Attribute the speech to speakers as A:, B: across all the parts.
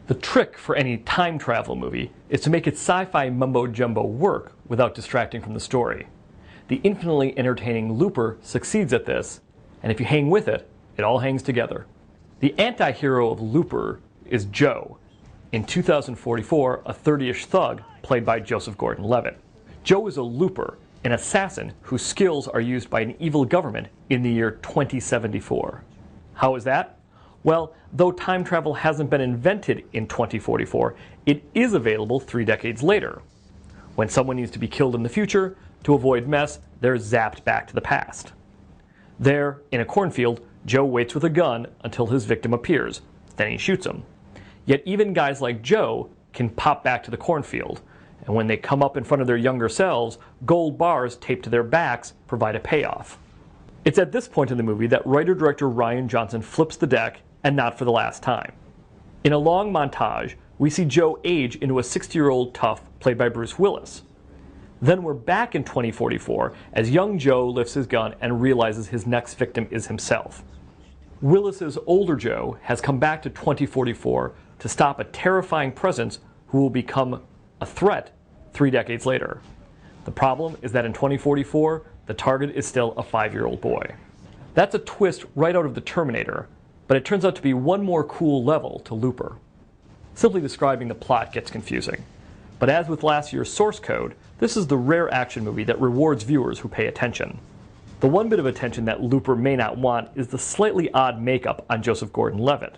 A: The trick for any time travel movie is to make its sci-fi mumbo-jumbo work without distracting from the story. The infinitely entertaining Looper succeeds at this, and if you hang with it, it all hangs together. The anti-hero of Looper is Joe, in 2044, a 30-ish thug played by Joseph Gordon-Levitt. Joe is a looper, an assassin whose skills are used by an evil government in the year 2074. How is that? Well, though time travel hasn't been invented in 2044, it is available 3 decades later. When someone needs to be killed in the future, to avoid mess, they're zapped back to the past. There, in a cornfield, Joe waits with a gun until his victim appears. Then he shoots him. Yet even guys like Joe can pop back to the cornfield, and when they come up in front of their younger selves, gold bars taped to their backs provide a payoff. It's at this point in the movie that writer-director Rian Johnson flips the deck, and not for the last time. In a long montage, we see Joe age into a 60-year-old tough played by Bruce Willis. Then we're back in 2044 as young Joe lifts his gun and realizes his next victim is himself. Willis's older Joe has come back to 2044 to stop a terrifying presence who will become a threat 3 decades later. The problem is that in 2044, the target is still a 5-year-old boy. That's a twist right out of The Terminator, but it turns out to be one more cool level to Looper. Simply describing the plot gets confusing. But as with last year's Source Code, this is the rare action movie that rewards viewers who pay attention. The one bit of attention that Looper may not want is the slightly odd makeup on Joseph Gordon-Levitt.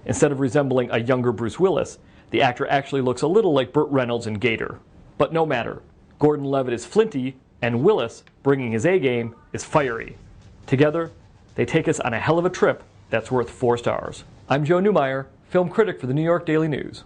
A: Instead of resembling a younger Bruce Willis, the actor actually looks a little like Burt Reynolds in Gator. But no matter. Gordon-Levitt is flinty, and Willis, bringing his A-game, is fiery. Together, they take us on a hell of a trip that's worth 4 stars. I'm Joe Newmeyer, film critic for the New York Daily News.